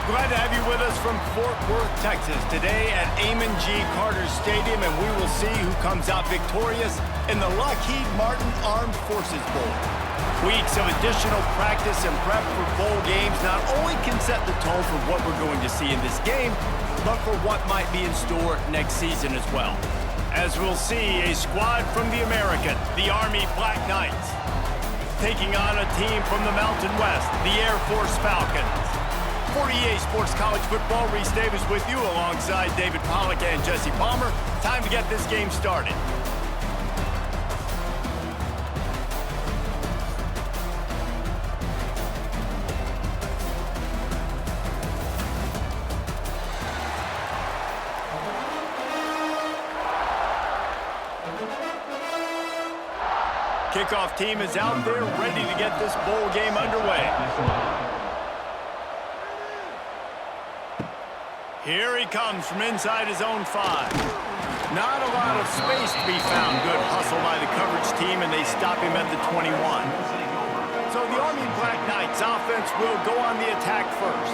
Glad to have you with us from Fort Worth, Texas, today at Amon G. Carter Stadium, and we will see who comes out victorious in the Lockheed Martin Armed Forces Bowl. Weeks of additional practice and prep for bowl games not only can set the tone for what we're going to see in this game, but for what might be in store next season as well. As we'll see, a squad from the American, the Army Black Knights, taking on a team from the Mountain West, the Air Force Falcons. For EA Sports College Football, Reese Davis with you alongside David Pollack and Jesse Palmer. Time to get this game started. Kickoff team is out there ready to get this bowl game underway. Here he comes from inside his own 5. Not a lot of space to be found. Good hustle by the coverage team, and they stop him at the 21. So the Army Black Knights offense will go on the attack first.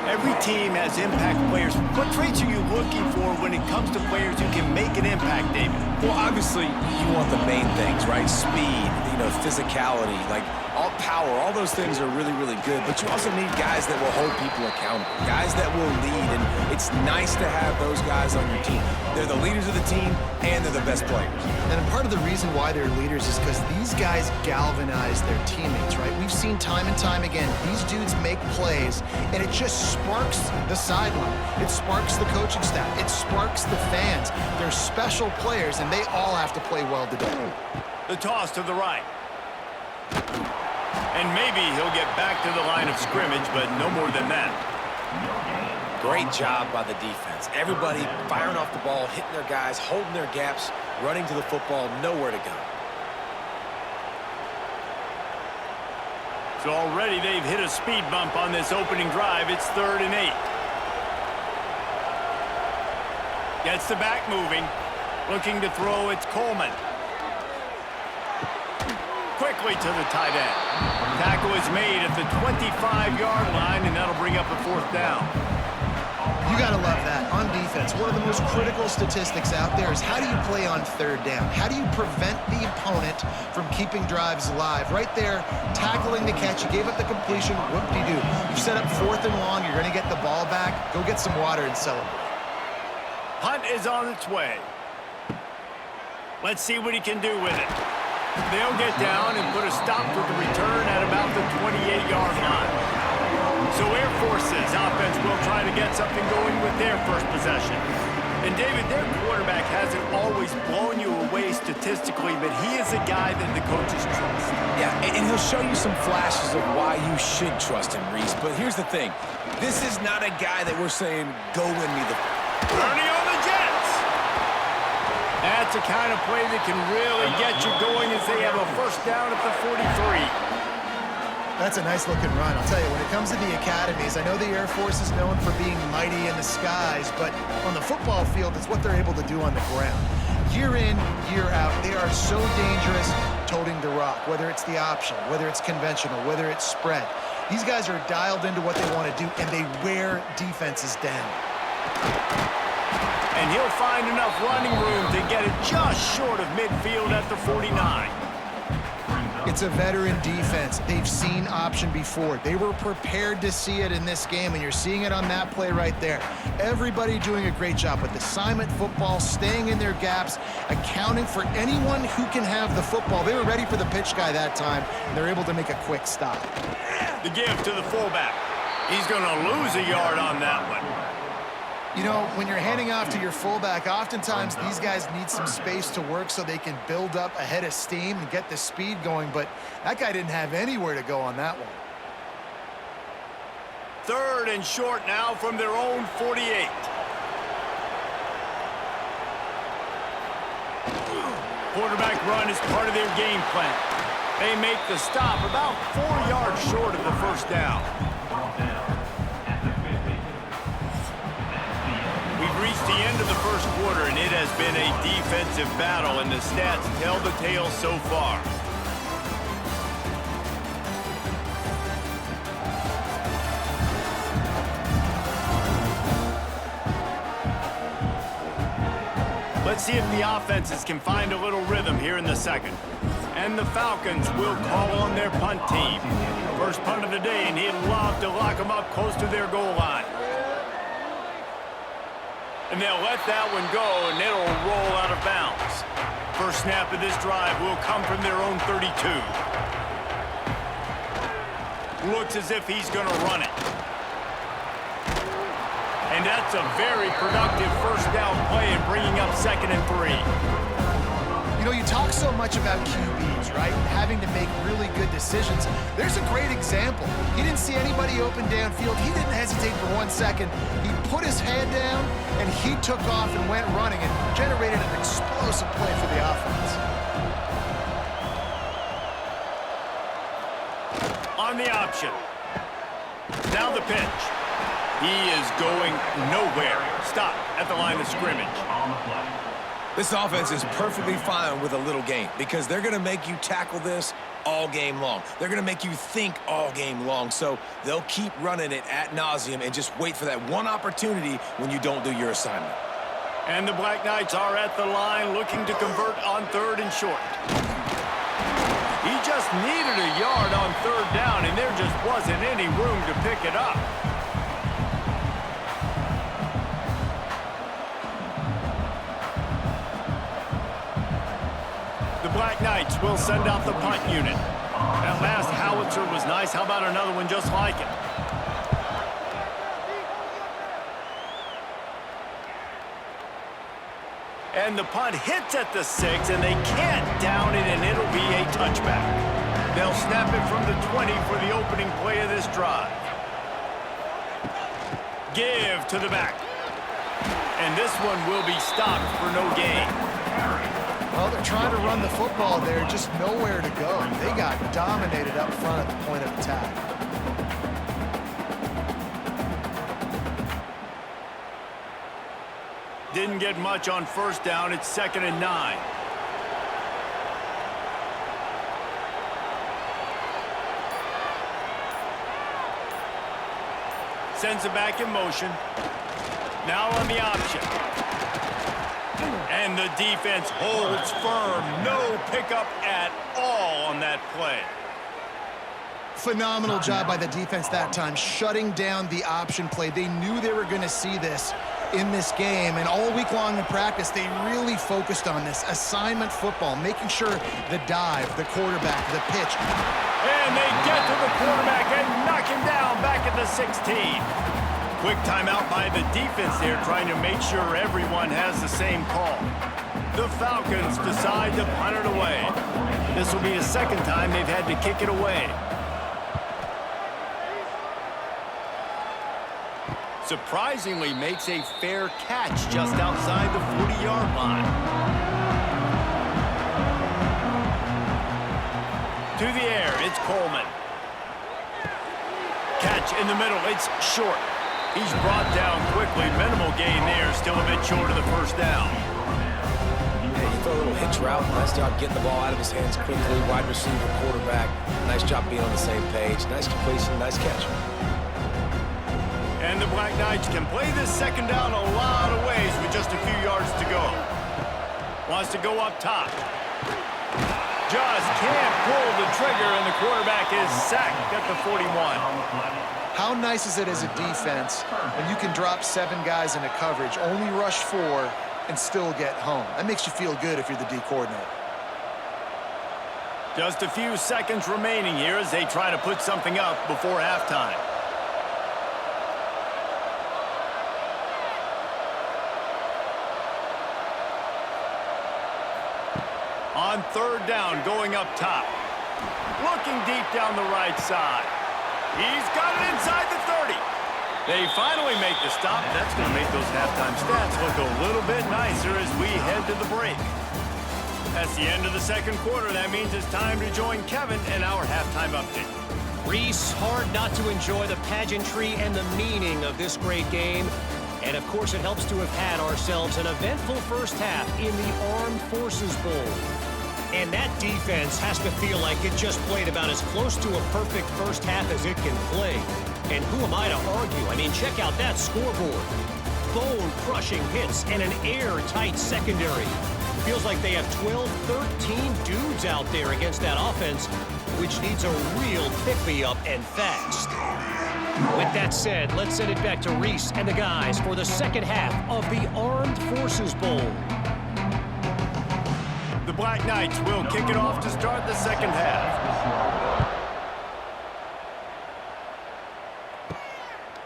Every team has impact players. What traits are you looking for when it comes to players who can make an impact, David? Well, obviously, you want the main things, right? Speed, physicality, like all power, all those things are really, really good. But you also need guys that will hold people accountable, guys that will lead. And it's nice to have those guys on your team. They're the leaders of the team, and they're the best players. And part of the reason why they're leaders is because these guys galvanize their teammates, right? We've seen time and time again, these dudes make plays, and it just sparks the sideline. It sparks the coaching staff. It sparks the fans. They're special players, and they all have to play well today. The toss to the right. And maybe he'll get back to the line of scrimmage, but no more than that. Great job by the defense. Everybody firing off the ball, hitting their guys, holding their gaps, running to the football, nowhere to go. So already they've hit a speed bump on this opening drive. It's 3rd and 8. Gets the back moving. Looking to throw, it's Coleman. Quickly to the tight end. Tackle is made at the 25-yard line, and that'll bring up a 4th down. You got to love that. On defense, one of the most critical statistics out there is how do you play on 3rd down? How do you prevent the opponent from keeping drives alive? Right there, tackling the catch. You gave up the completion. Whoop-de-doo. You set up 4th and long. You're going to get the ball back. Go get some water and celebrate. Punt is on its way. Let's see what he can do with it. They'll get down and put a stop to the return at about the 28-yard line. So Air Force's offense will try to get something going with their first possession. And David, their quarterback hasn't always blown you away statistically, but he is a guy that the coaches trust. Yeah, and he'll show you some flashes of why you should trust him, Reese. But here's the thing. This is not a guy that we're saying, go win me the... Bernie on the Jets! That's a kind of play that can really get you going as they have a 1st down at the 43. That's a nice-looking run. I'll tell you, when it comes to the academies, I know the Air Force is known for being mighty in the skies, but on the football field, it's what they're able to do on the ground. Year in, year out, they are so dangerous toting the rock, whether it's the option, whether it's conventional, whether it's spread. These guys are dialed into what they want to do, and they wear defenses down. And he'll find enough running room to get it just short of midfield at the 49. It's a veteran defense. They've seen option before. They were prepared to see it in this game, and you're seeing it on that play right there. Everybody doing a great job with assignment football, staying in their gaps, accounting for anyone who can have the football. They were ready for the pitch guy that time, and they're able to make a quick stop. The give to the fullback. He's going to lose a yard on that one. You know, when you're handing off to your fullback, oftentimes these guys need some space to work so they can build up a head of steam and get the speed going, but that guy didn't have anywhere to go on that one. 3rd and short now from their own 48. Quarterback run is part of their game plan. They make the stop about 4 yards short of the 1st down. We've reached the end of the 1st quarter, and it has been a defensive battle, and the stats tell the tale so far. Let's see if the offenses can find a little rhythm here in the second. And the Falcons will call on their punt team. First punt of the day, and he'd love to lock them up close to their goal line. And they'll let that one go, and it'll roll out of bounds. First snap of this drive will come from their own 32. Looks as if he's going to run it. And that's a very productive first down play in bringing up 2nd and 3. You know, you talk so much about QBs, right? Having to make really good decisions. There's a great example. He didn't see anybody open downfield. He didn't hesitate for 1 second. He put his head down, and he took off and went running and generated an explosive play for the offense. On the option. Now the pitch. He is going nowhere. Stop at the line of scrimmage. This offense is perfectly fine with a little game because they're going to make you tackle this all game long. They're going to make you think all game long. So they'll keep running it ad nauseum and just wait for that one opportunity when you don't do your assignment. And the Black Knights are at the line looking to convert on 3rd and short. He just needed a yard on 3rd down, and there just wasn't any room to pick it up. The Black Knights will send out the punt unit. That last howitzer was nice. How about another one just like it? And the punt hits at the 6, and they can't down it, and it'll be a touchback. They'll snap it from the 20 for the opening play of this drive. Give to the back. And this one will be stopped for no gain. Well, they're trying to run the football there, just nowhere to go. They got dominated up front at the point of attack. Didn't get much on 1st down. It's 2nd and 9. Sends it back in motion. Now on the option. And the defense holds firm. No pickup at all on that play. Phenomenal job by the defense that time, shutting down the option play. They knew they were going to see this in this game, and all week long in practice, they really focused on this assignment football, making sure the dive, the quarterback, the pitch. And they get to the quarterback and knock him down back at the 16. Quick timeout by the defense there, trying to make sure everyone has the same call. The Falcons decide to punt it away. This will be the 2nd time they've had to kick it away. Surprisingly makes a fair catch just outside the 40-yard line. To the air, it's Coleman. Catch in the middle, it's short. He's brought down quickly. Minimal gain there, still a bit short of the 1st down. Hey, you throw a little hitch route. Nice job getting the ball out of his hands quickly. Wide receiver, quarterback. Nice job being on the same page. Nice completion, nice catch. And the Black Knights can play this 2nd down a lot of ways with just a few yards to go. Wants to go up top. Just can't pull the trigger, and the quarterback is sacked at the 41. How nice is it as a defense when you can drop 7 guys into coverage, only rush 4, and still get home? That makes you feel good if you're the D coordinator. Just a few seconds remaining here as they try to put something up before halftime. On 3rd down, going up top. Looking deep down the right side. He's got it inside the 30. They finally make the stop. That's going to make those halftime stats look a little bit nicer as we head to the break. That's the end of the 2nd quarter. That means it's time to join Kevin in our halftime update. Reese, hard not to enjoy the pageantry and the meaning of this great game. And, of course, it helps to have had ourselves an eventful first half in the Armed Forces Bowl. And that defense has to feel like it just played about as close to a perfect first half as it can play. And who am I to argue? I mean, check out that scoreboard. bone-crushing hits and an airtight secondary. Feels like they have 12, 13 dudes out there against that offense, which needs a real pick-me-up and fast. With that said, let's send it back to Reese and the guys for the second half of the Armed Forces Bowl. The Black Knights will kick it off to start the second half.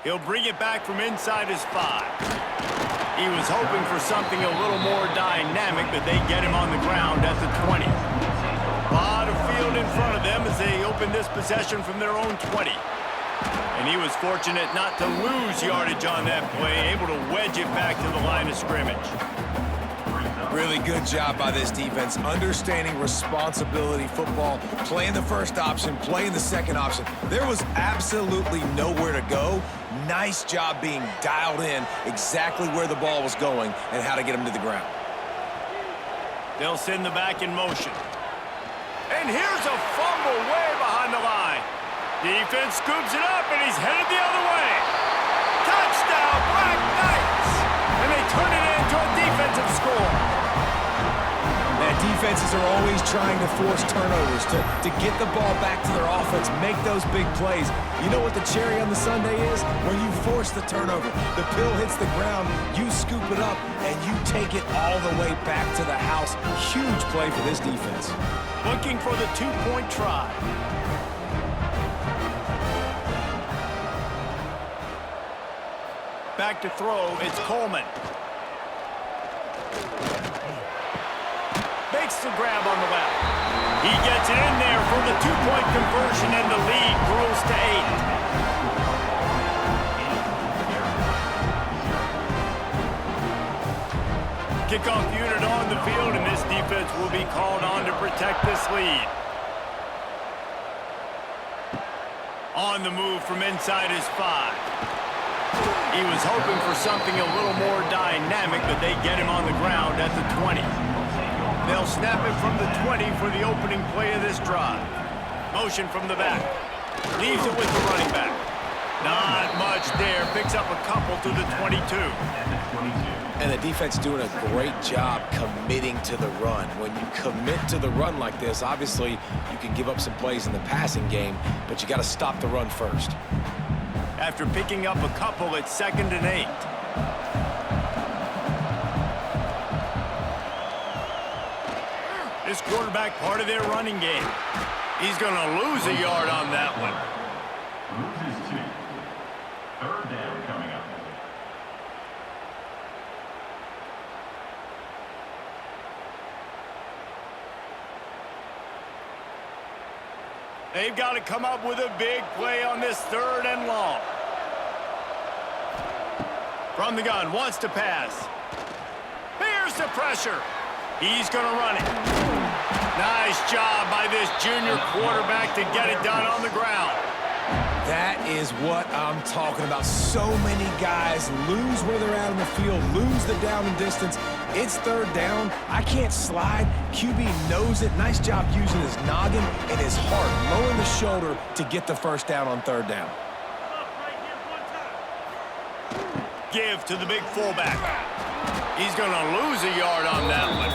He'll bring it back from inside his 5. He was hoping for something a little more dynamic, but they get him on the ground at the 20. A lot of field in front of them as they open this possession from their own 20. And he was fortunate not to lose yardage on that play, able to wedge it back to the line of scrimmage. Really good job by this defense, understanding responsibility football, playing the first option, playing the second option. There was absolutely nowhere to go. Nice job being dialed in exactly where the ball was going and how to get him to the ground. They'll send the back in motion. And here's a fumble way behind the line. Defense scoops it up, and he's headed the other way. Touchdown, Black Knights! And they turn it into a defensive score. Defenses are always trying to force turnovers to get the ball back to their offense, make those big plays. You know what the cherry on the sundae is? When you force the turnover, the pill hits the ground, you scoop it up, and you take it all the way back to the house. Huge play for this defense. Looking for the two-point try. Back to throw, it's Coleman. Makes the grab on the left. He gets it in there for the two-point conversion, and the lead grows to 8. Kickoff unit on the field, and this defense will be called on to protect this lead. On the move from inside his 5. He was hoping for something a little more dynamic, but they get him on the ground at the 20. They'll snap it from the 20 for the opening play of this drive. Motion from the back. Leaves it with the running back. Not much there. Picks up a couple to the 22. And the defense doing a great job committing to the run. When you commit to the run like this, obviously you can give up some plays in the passing game, but you got to stop the run first. After picking up a couple, it's 2nd and 8. This quarterback part of their running game. He's going to lose a yard on that one. Loses 2. 3rd down coming up. They've got to come up with a big play on this 3rd and long. From the gun, wants to pass. Here's the pressure. He's going to run it. Nice job by this junior quarterback to get it done on the ground. That is what I'm talking about. So many guys lose where they're at in the field, lose the down and distance. It's 3rd down. I can't slide. QB knows it. Nice job using his noggin and his heart, lowering the shoulder to get the first down on 3rd down. Give to the big fullback. He's going to lose a yard on that one.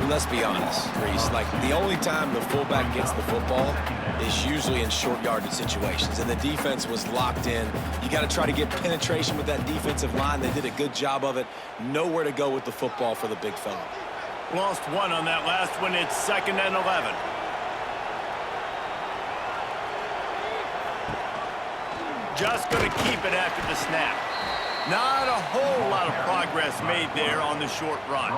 Let's be honest, Reese, like the only time the fullback gets the football is usually in short yardage situations, and the defense was locked in. You got to try to get penetration with that defensive line. They did a good job of it. Nowhere to go with the football for the big fella. Lost one on that last one. It's 2nd and 11. Just going to keep it after the snap. Not a whole lot of progress made there on the short run.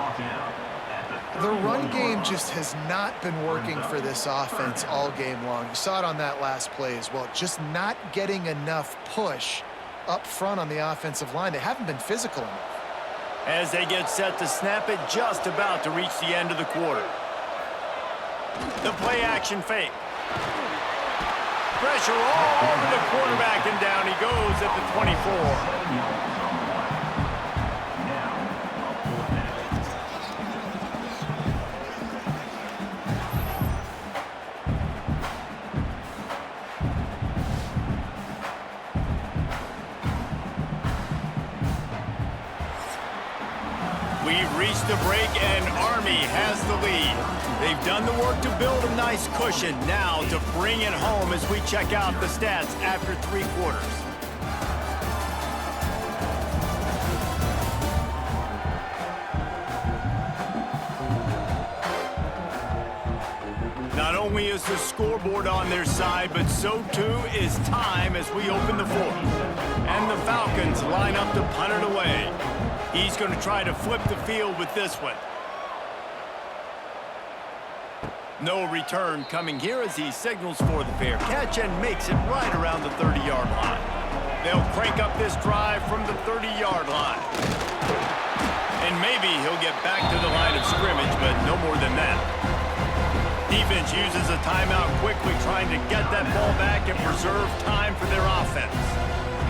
The run game just has not been working for this offense all game long. You saw it on that last play as well. Just not getting enough push up front on the offensive line. They haven't been physical enough. As they get set to snap it, just about to reach the end of the quarter. The play action fake. Pressure all over the quarterback, and down he goes at the 24. We've reached the break, and Army has the lead. They've done the work to build a nice cushion. Now to bring it home as we check out the stats after 3 quarters. Not only is the scoreboard on their side, but so too is time as we open the 4th. And the Falcons line up to punt it away. He's going to try to flip the field with this one. No return coming here as he signals for the fair catch and makes it right around the 30-yard line. They'll crank up this drive from the 30-yard line. And maybe he'll get back to the line of scrimmage, but no more than that. Defense uses a timeout quickly, trying to get that ball back and preserve time for their offense.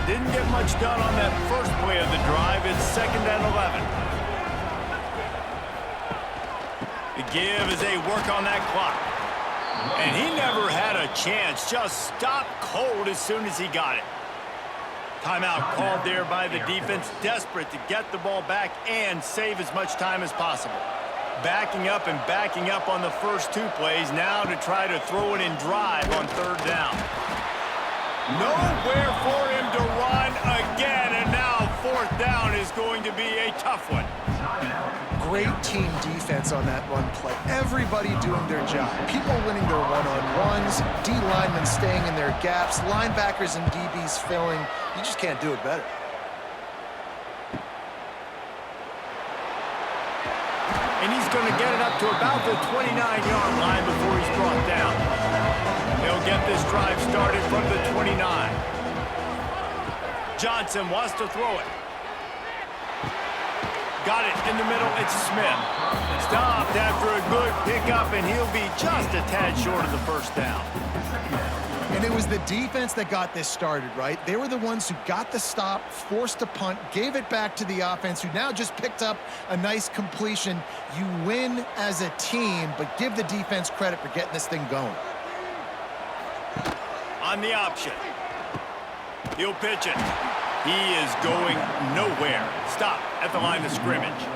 Didn't get much done on that first play of the drive. It's 2nd and 11. The give as they work on that clock. And he never had a chance. Just stopped cold as soon as he got it. Timeout called there by the defense, desperate to get the ball back and save as much time as possible. Backing up and backing up on the first 2 plays, now to try to throw it in drive on 3rd down. Nowhere for him to run again, and now 4th down is going to be a tough one. Great team defense on that run play. Everybody doing their job. People winning their one-on-ones, D linemen staying in their gaps, linebackers and DBs filling. You just can't do it better. And he's going to get it up to about the 29-yard line before he's brought down. They'll get this drive started from the 29. Johnson wants to throw it. Got it in the middle. It's Smith. Stopped after a good pickup, and he'll be just a tad short of the 1st down. And it was the defense that got this started, right? They were the ones who got the stop, forced a punt, gave it back to the offense, who now just picked up a nice completion. You win as a team, but give the defense credit for getting this thing going. On the option. He'll pitch it. He is going nowhere. Stop at the line of scrimmage.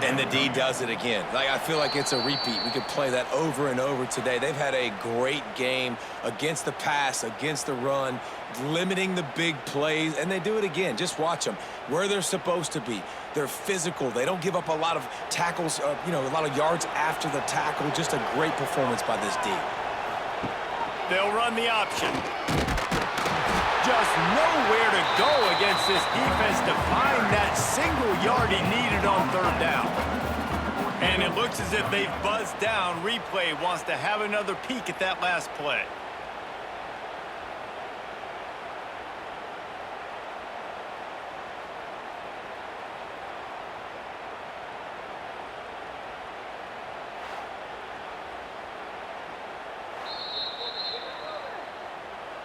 And the D does it again. I feel like it's a repeat. We could play that over and over today. They've had a great game against the pass, against the run, limiting the big plays, and they do it again. Just watch them. Where they're supposed to be. They're physical. They don't give up a lot of tackles, a lot of yards after the tackle. Just a great performance by this D. They'll run the option. Just nowhere to go against this defense to find that single yard he needed on 3rd down. And it looks as if they've buzzed down. Replay wants to have another peek at that last play.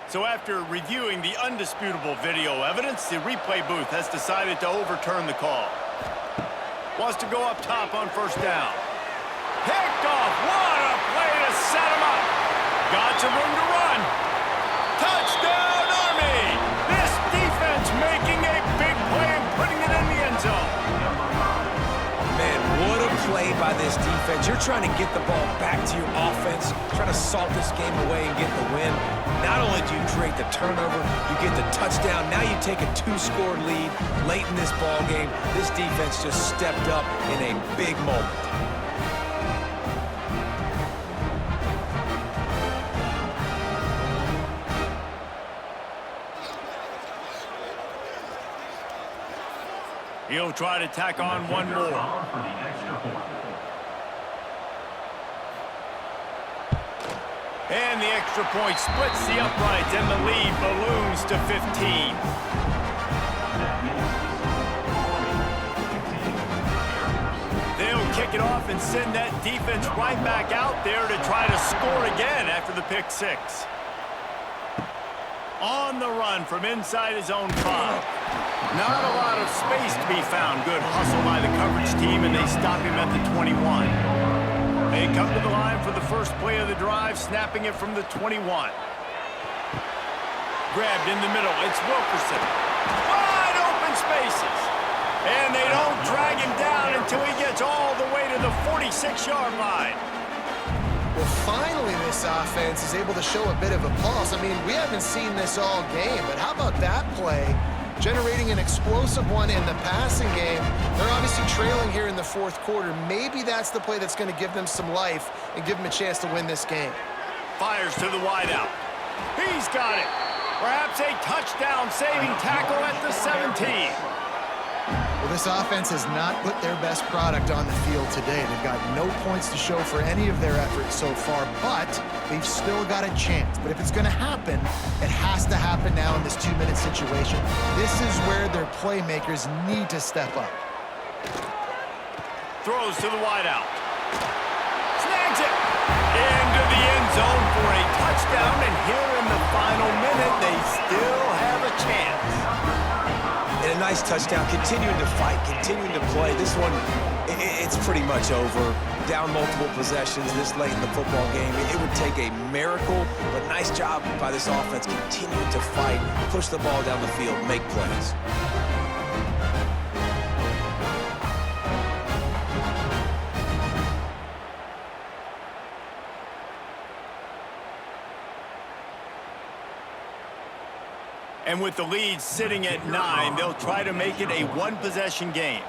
So after reviewing the undisputable video evidence, the replay booth has decided to overturn the call. Wants to go up top on 1st down. Picked off. What a play to set him up. Got some room to run. Touchdown, Army. This defense making a big play and putting it in the end zone. Man, what a play by this defense. You're trying to get the ball back to your offense, trying to salt this game away and get the win. Not only do you create the turnover, you get the touchdown. Now you take a 2-score lead late in this ball game. This defense just stepped up in a big moment. He'll try to tack on one more. And the extra point splits the uprights, and the lead balloons to 15. They'll kick it off and send that defense right back out there to try to score again after the pick 6. On the run from inside his own 5. Not a lot of space to be found. Good hustle by the coverage team, and they stop him at the 21. They come to the line for the first play of the drive, snapping it from the 21. Grabbed in the middle. It's Wilkerson. Wide open spaces. And they don't drag him down until he gets all the way to the 46-yard line. Well, finally this offense is able to show a bit of a pulse. I mean, we haven't seen this all game, but how about that play? Generating an explosive one in the passing game. They're obviously trailing here in the fourth quarter. Maybe that's the play that's going to give them some life and give them a chance to win this game. Fires to the wideout. He's got it. Perhaps a touchdown-saving tackle at the 17. Well, this offense has not put their best product on the field today. They've got no points to show for any of their efforts so far, but they've still got a chance. But if it's going to happen, it has to happen now in this 2-minute situation. This is where their playmakers need to step up. Throws to the wideout. Snags it. Into the end zone for a touchdown, and here in the final minute, they still have a chance. And a nice touchdown, continuing to fight, continuing to play. This one, it's pretty much over. Down multiple possessions this late in the football game. It would take a miracle, but nice job by this offense continuing to fight, push the ball down the field, make plays. And with the lead sitting at 9, they'll try to make it a one-possession game.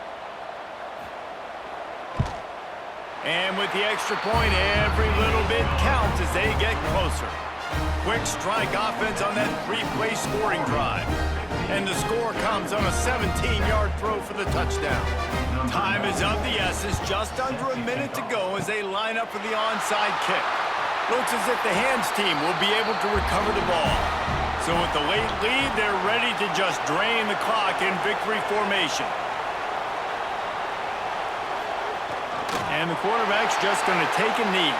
And with the extra point, every little bit counts as they get closer. Quick strike offense on that 3-play scoring drive. And the score comes on a 17-yard throw for the touchdown. Time is of the essence, just under a minute to go as they line up for the onside kick. Looks as if the hands team will be able to recover the ball. So with the late lead, they're ready to just drain the clock in victory formation. And the quarterback's just going to take a knee.